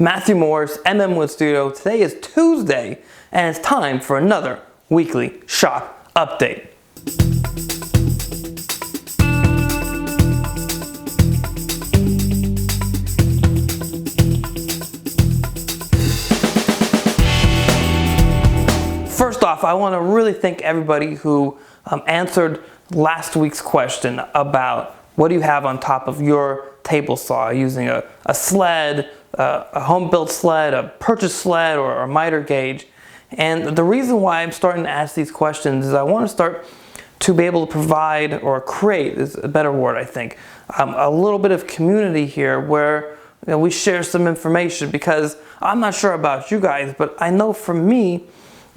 Matthew Morris, MM Wood Studio. Today is Tuesday, and it's time for another weekly shop update. First off, I want to really thank everybody who answered last week's question about what do you have on top of your table saw, using a sled, a home-built sled, a purchase sled, or a miter gauge. And the reason why I'm starting to ask these questions is I want to start to be able to provide, or create is a better word, I think, a little bit of community here where we share some information, because I'm not sure about you guys, but I know for me,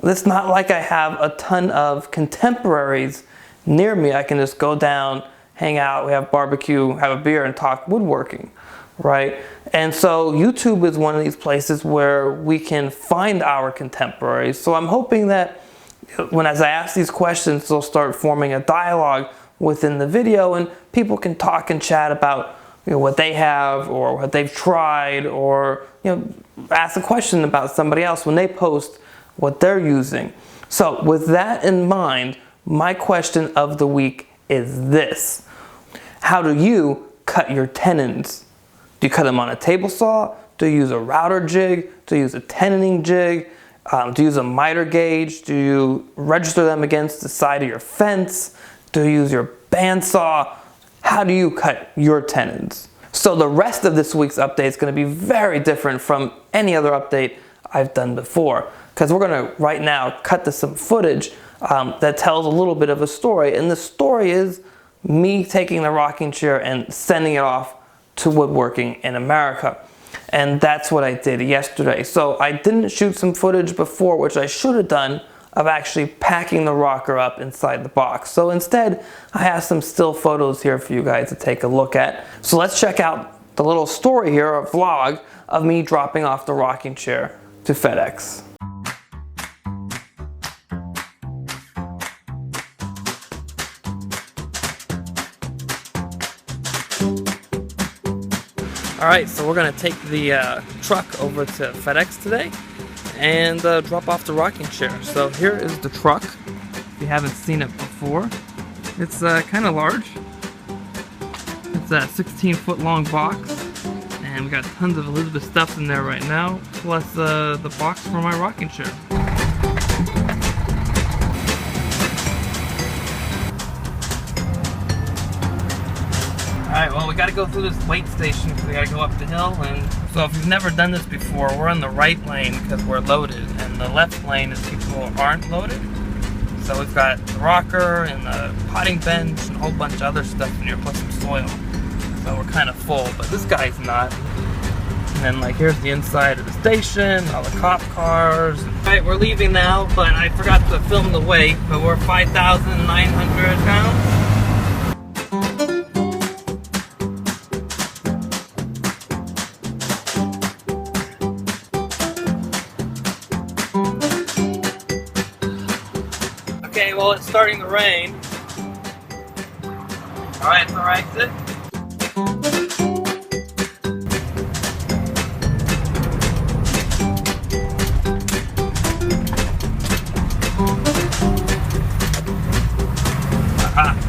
it's not like I have a ton of contemporaries near me. I can just go down, hang out, we have barbecue, have a beer, and talk woodworking, right? And so YouTube is one of these places where we can find our contemporaries. So I'm hoping that as I ask these questions, they'll start forming a dialogue within the video, and people can talk and chat about what they have or what they've tried, or ask a question about somebody else when they post what they're using. So with that in mind, my question of the week is this: how do you cut your tenons? Do you cut them on a table saw? Do you use a router jig? Do you use a tenoning jig? Do you use a miter gauge? Do you register them against the side of your fence? Do you use your bandsaw? How do you cut your tenons? So the rest of this week's update is going to be very different from any other update I've done before, because we're going to right now cut to some footage that tells a little bit of a story. And the story is me taking the rocking chair and sending it off to woodworking in America. And that's what I did yesterday. So I didn't shoot some footage before, which I should have done, of actually packing the rocker up inside the box. So instead, I have some still photos here for you guys to take a look at. So let's check out the little story here, a vlog of me dropping off the rocking chair to FedEx. Alright, so we're going to take the truck over to FedEx today and drop off the rocking chair. So here is the truck, if you haven't seen it before. It's kind of large. It's a 16-foot long box, and we got tons of Elizabeth stuff in there right now, plus the box for my rocking chair. Alright, well, we got to go through this weight station because we got to go up the hill. And so if you've never done this before, we're on the right lane because we're loaded, and the left lane is people aren't loaded. So we've got the rocker and the potting bench and a whole bunch of other stuff in here, plus some soil. So we're kind of full, but this guy's not. And then here's the inside of the station, all the cop cars. Alright, we're leaving now, but I forgot to film the weight, but we're 5,900 pounds. Okay, well, it's starting to rain. Alright, so right, sit.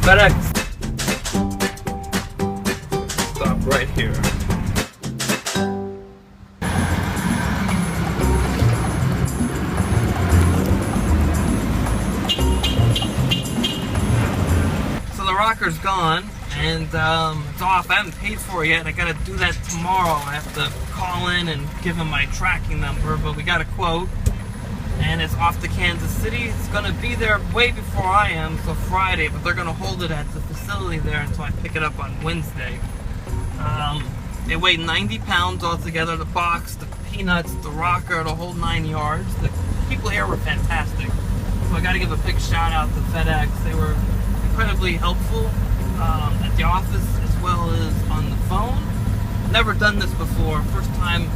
FedEx. Stop right here. So the rocker's gone, and it's off. I haven't paid for it yet. I gotta do that tomorrow. I have to call in and give him my tracking number, but we got a quote. And it's off to Kansas City. It's gonna be there way before I am, so Friday, but they're gonna hold it at the facility there until I pick it up on Wednesday. It weighed 90 pounds altogether, the box, the peanuts, the rocker, the whole 9 yards. The people here were fantastic. So I gotta give a big shout out to FedEx. They were incredibly helpful at the office as well as on the phone. Never done this before, first time.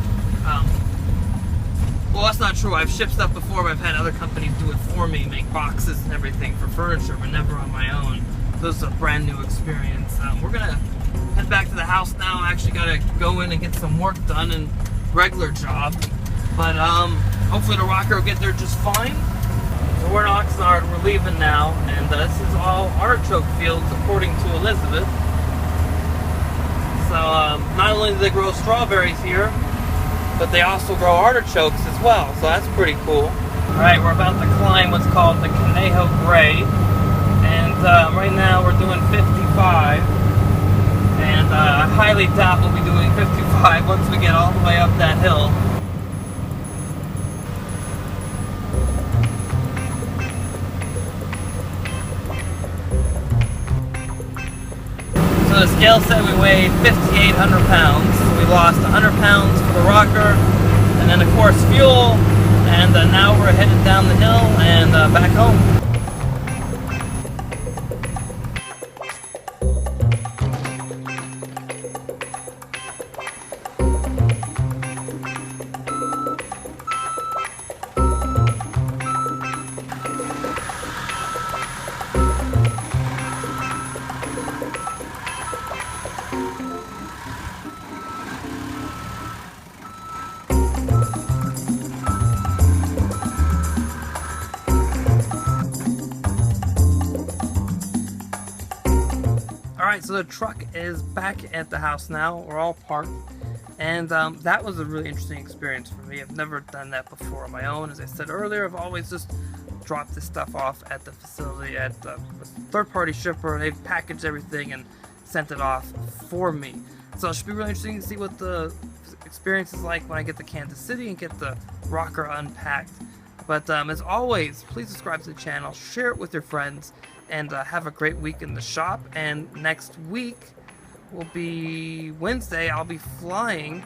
Well, that's not true. I've shipped stuff before, but I've had other companies do it for me, make boxes and everything for furniture, but never on my own. So this is a brand new experience. We're gonna head back to the house now. I actually gotta go in and get some work done and regular job. But hopefully the rocker will get there just fine. So we're in Oxnard, we're leaving now, and this is all artichoke fields according to Elizabeth. So not only do they grow strawberries here, but they also grow artichokes as well, so that's pretty cool. Alright, we're about to climb what's called the Conejo Grade, and right now we're doing 55, and I highly doubt we'll be doing 55 once we get all the way up that hill. So the scale said we weighed 5,800 pounds. So we lost 100 pounds for the rocker, and then of course fuel, and now we're headed down the hill and back home. Alright, so the truck is back at the house now. We're all parked. And that was a really interesting experience for me. I've never done that before on my own. As I said earlier, I've always just dropped this stuff off at the facility at a third-party shipper. They've packaged everything and sent it off for me. So it should be really interesting to see what the experience is like when I get to Kansas City and get the rocker unpacked. But as always, please subscribe to the channel, share it with your friends, and have a great week in the shop. And next week will be Wednesday. I'll be flying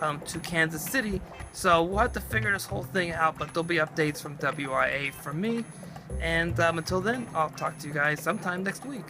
to Kansas City, so we'll have to figure this whole thing out, but there'll be updates from WIA from me. And until then, I'll talk to you guys sometime next week.